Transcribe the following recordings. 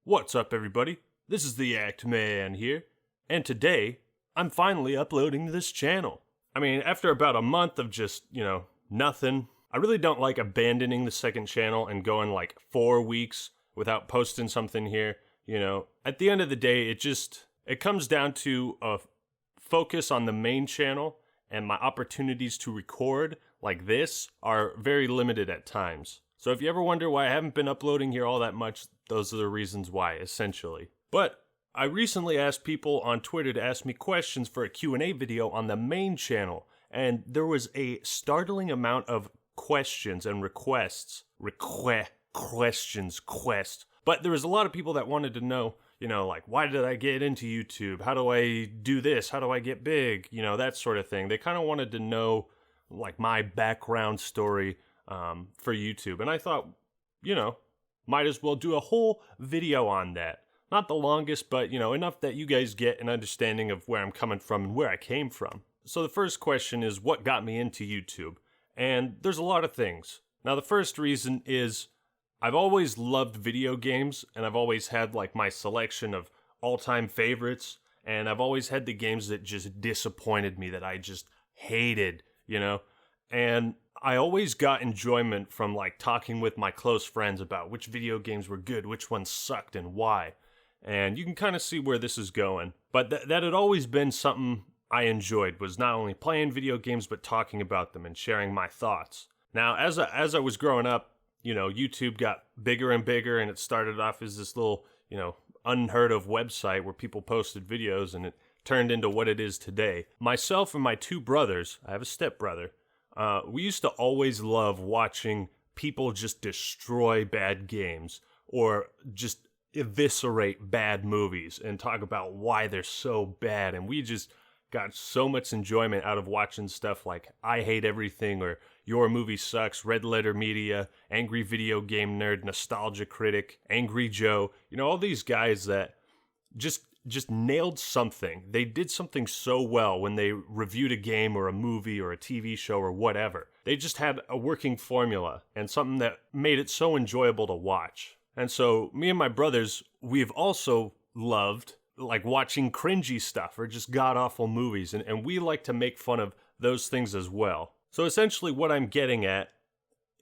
What's up, everybody? This is the Act Man here, and today I'm finally uploading to this channel. I mean, after about a month of just, nothing, I really don't like abandoning the second channel and going like 4 weeks without posting something here. At the end of the day, it comes down to a focus on the main channel, and my opportunities to record like this are very limited at times. So if you ever wonder why I haven't been uploading here all that much, those are the reasons why, essentially. But I recently asked people on Twitter to ask me questions for a Q&A video on the main channel, and there was a startling amount of questions and requests. But there was a lot of people that wanted to know, like, why did I get into YouTube? How do I do this? How do I get big? That sort of thing. They kind of wanted to know, like, my background story for YouTube. And I thought, might as well do a whole video on that. Not the longest, but, enough that you guys get an understanding of where I'm coming from and where I came from. So the first question is, what got me into YouTube? And there's a lot of things. Now, the first reason is I've always loved video games, and I've always had, like, my selection of all-time favorites, and I've always had the games that just disappointed me, that I just hated, And I always got enjoyment from, like, talking with my close friends about which video games were good, which ones sucked, and why. And you can kind of see where this is going. But that had always been something I enjoyed, was not only playing video games, but talking about them and sharing my thoughts. Now, as I was growing up, YouTube got bigger and bigger, and it started off as this little, unheard of website where people posted videos, and it turned into what it is today. Myself and my two brothers, I have a stepbrother, we used to always love watching people just destroy bad games or just eviscerate bad movies and talk about why they're so bad. And we just got so much enjoyment out of watching stuff like I Hate Everything or Your Movie Sucks, Red Letter Media, Angry Video Game Nerd, Nostalgia Critic, Angry Joe, all these guys that just nailed something. They did something so well when they reviewed a game or a movie or a TV show or whatever. They just had a working formula and something that made it so enjoyable to watch. And so me and my brothers, we've also loved like watching cringy stuff or just god-awful movies, and we like to make fun of those things as well. So essentially what I'm getting at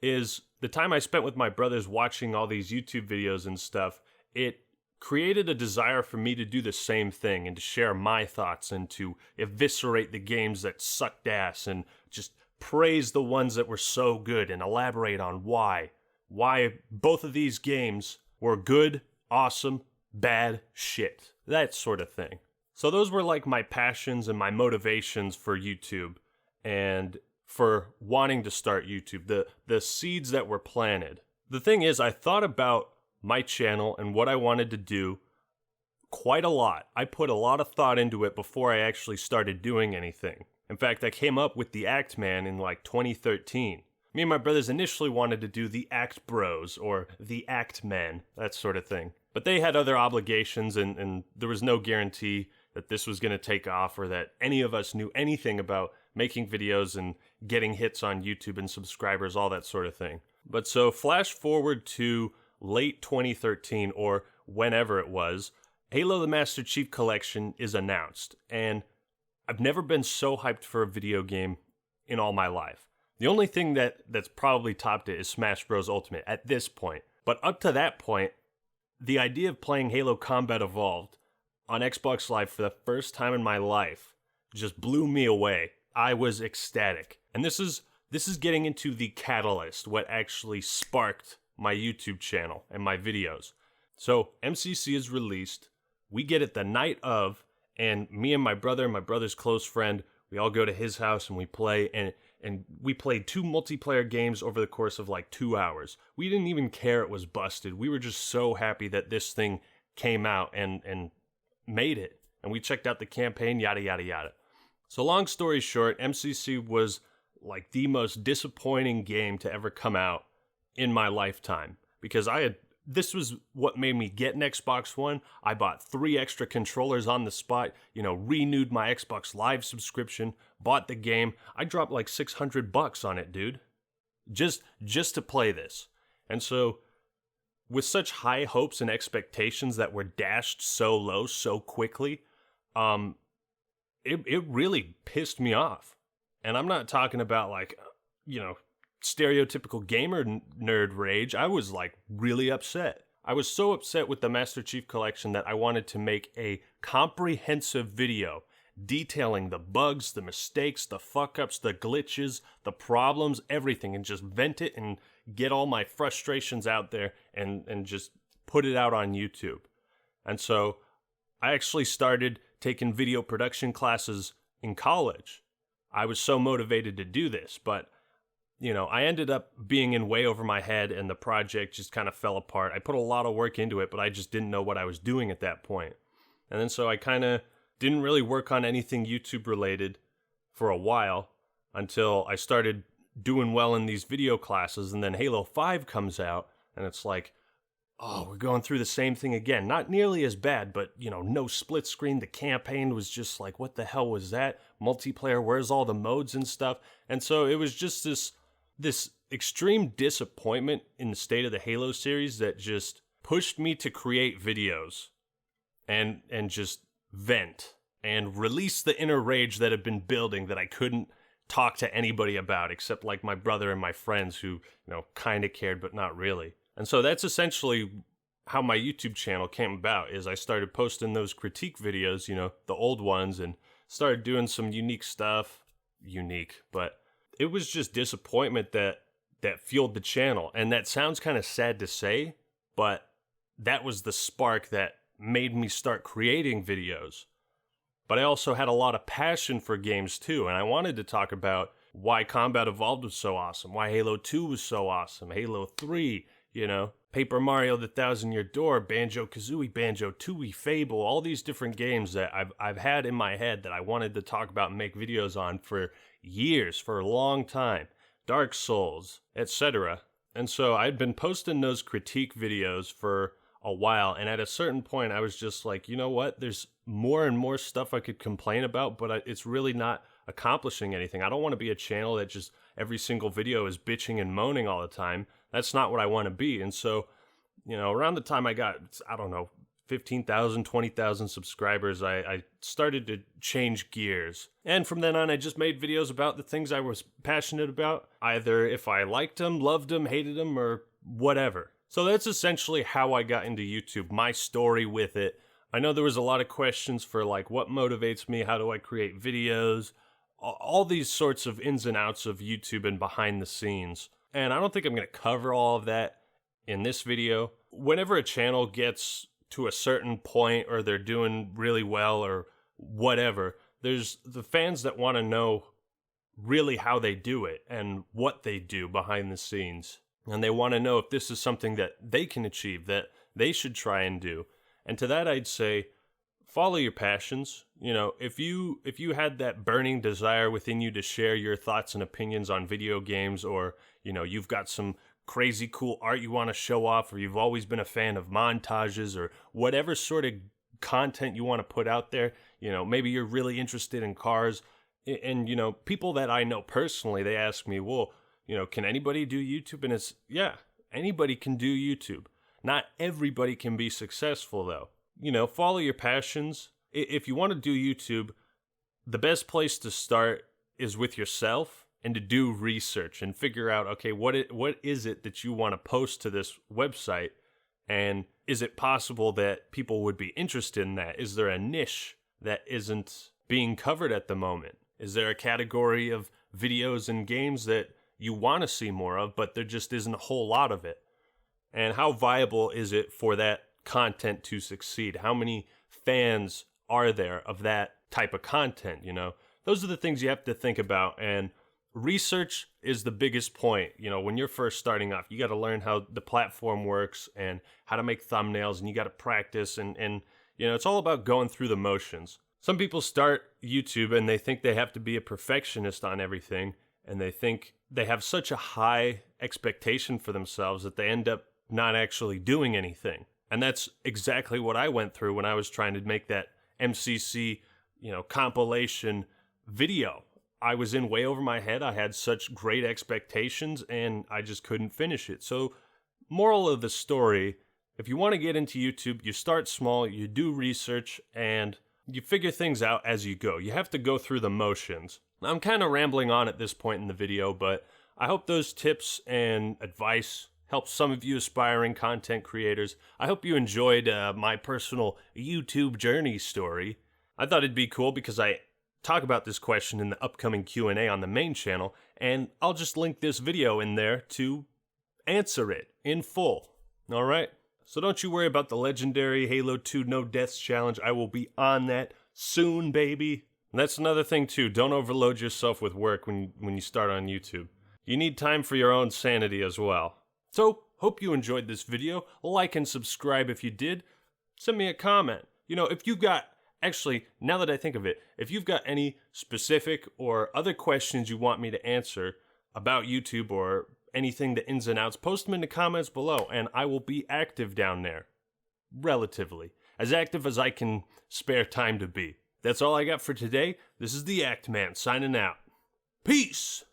is the time I spent with my brothers watching all these YouTube videos and stuff, it created a desire for me to do the same thing and to share my thoughts and to eviscerate the games that sucked ass and just praise the ones that were so good and elaborate on why both of these games were good, awesome, bad shit, that sort of thing. So those were like my passions and my motivations for YouTube and for wanting to start YouTube, the seeds that were planted. The thing is, I thought about my channel and what I wanted to do quite a lot. I put a lot of thought into it before I actually started doing anything. In fact, I came up with the Act Man in like 2013. Me and my brothers initially wanted to do the Act Bros or the Act Men, that sort of thing. But they had other obligations, and there was no guarantee that this was going to take off or that any of us knew anything about making videos and getting hits on YouTube and subscribers, all that sort of thing. But so flash forward to late 2013 or whenever it was, Halo the Master Chief Collection is announced. And I've never been so hyped for a video game in all my life. The only thing that's probably topped it is Smash Bros. Ultimate at this point. But up to that point, the idea of playing Halo Combat Evolved on Xbox Live for the first time in my life just blew me away. I was ecstatic. And this is getting into the catalyst, what actually sparked my YouTube channel and my videos. So MCC is released. We get it the night of, and me and my brother's close friend, we all go to his house and we play, and we played 2 multiplayer games over the course of like 2 hours. We didn't even care it was busted. We were just so happy that this thing came out and made it. And we checked out the campaign, yada, yada, yada. So long story short, MCC was like the most disappointing game to ever come out in my lifetime. Because this was what made me get an Xbox One. I bought 3 extra controllers on the spot, renewed my Xbox Live subscription, bought the game. I dropped like $600 on it, dude. Just to play this. And so with such high hopes and expectations that were dashed so low so quickly, it really pissed me off. And I'm not talking about like, stereotypical gamer nerd rage. I was like really upset. I was so upset with the Master Chief Collection that I wanted to make a comprehensive video detailing the bugs, the mistakes, the fuck-ups, the glitches, the problems, everything, and just vent it and get all my frustrations out there and just put it out on YouTube. And so I actually started taking video production classes in college. I was so motivated to do this, but I ended up being in way over my head and the project just kind of fell apart. I put a lot of work into it, but I just didn't know what I was doing at that point. And then so I kind of didn't really work on anything YouTube related for a while until I started doing well in these video classes. And then Halo 5 comes out and it's like, oh, we're going through the same thing again. Not nearly as bad, but, no split screen. The campaign was just like, what the hell was that? Multiplayer, where's all the modes and stuff? And so it was just this extreme disappointment in the state of the Halo series that just pushed me to create videos and just vent and release the inner rage that had been building that I couldn't talk to anybody about except like my brother and my friends who, kind of cared but not really. And so that's essentially how my YouTube channel came about, is I started posting those critique videos, the old ones, and started doing some unique stuff. But it was just disappointment that fueled the channel. And that sounds kind of sad to say, but that was the spark that made me start creating videos. But I also had a lot of passion for games too, and I wanted to talk about why Combat Evolved was so awesome, why Halo 2 was so awesome, Halo 3, Paper Mario: The Thousand-Year Door, Banjo-Kazooie, Banjo-Tooie, Fable, all these different games that I've had in my head that I wanted to talk about and make videos on for years, for a long time. Dark Souls, etc. And so I'd been posting those critique videos for a while, and at a certain point I was just like, you know what, there's more and more stuff I could complain about, but it's really not accomplishing anything. I don't want to be a channel that just every single video is bitching and moaning all the time. That's not what I want to be. And so, around the time I got, 15,000, 20,000 subscribers, I started to change gears. And from then on, I just made videos about the things I was passionate about, either if I liked them, loved them, hated them, or whatever. So that's essentially how I got into YouTube, my story with it. I know there was a lot of questions for like, what motivates me? How do I create videos? All these sorts of ins and outs of YouTube and behind the scenes. And I don't think I'm going to cover all of that in this video. Whenever a channel gets to a certain point or they're doing really well or whatever, there's the fans that want to know really how they do it and what they do behind the scenes. And they want to know if this is something that they can achieve, that they should try and do. And to that I'd say, follow your passions. If you had that burning desire within you to share your thoughts and opinions on video games, or, you've got some crazy cool art you want to show off, or you've always been a fan of montages, or whatever sort of content you want to put out there, maybe you're really interested in cars. And, people that I know personally, they ask me, well, can anybody do YouTube? And it's, yeah, anybody can do YouTube. Not everybody can be successful though. Follow your passions. If you want to do YouTube, the best place to start is with yourself and to do research and figure out, okay, what is it that you want to post to this website? And is it possible that people would be interested in that? Is there a niche that isn't being covered at the moment? Is there a category of videos and games that you want to see more of, but there just isn't a whole lot of it? And how viable is it for that content to succeed? How many fans are there of that type of content? Those are the things you have to think about. And research is the biggest point. When you're first starting off, you got to learn how the platform works and how to make thumbnails, and you got to practice. And it's all about going through the motions. Some people start YouTube and they think they have to be a perfectionist on everything, and they think they have such a high expectation for themselves that they end up not actually doing anything. And that's exactly what I went through when I was trying to make that MCC, compilation video. I was in way over my head. I had such great expectations and I just couldn't finish it. So, moral of the story, if you want to get into YouTube, you start small, you do research, and you figure things out as you go. You have to go through the motions. I'm kind of rambling on at this point in the video, but I hope those tips and advice help some of you aspiring content creators. I hope you enjoyed my personal YouTube journey story. I thought it'd be cool because I talk about this question in the upcoming Q&A on the main channel, and I'll just link this video in there to answer it in full. All right? So don't you worry about the legendary Halo 2 No Deaths challenge. I will be on that soon, baby. And that's another thing too. Don't overload yourself with work when you start on YouTube. You need time for your own sanity as well. So, hope you enjoyed this video. Like and subscribe if you did. Send me a comment. You know, if you got, actually, now that I think of it, if you've got any specific or other questions you want me to answer about YouTube or anything, the ins and outs, post them in the comments below, and I will be active down there. Relatively. As active as I can spare time to be. That's all I got for today. This is the Act Man signing out. Peace!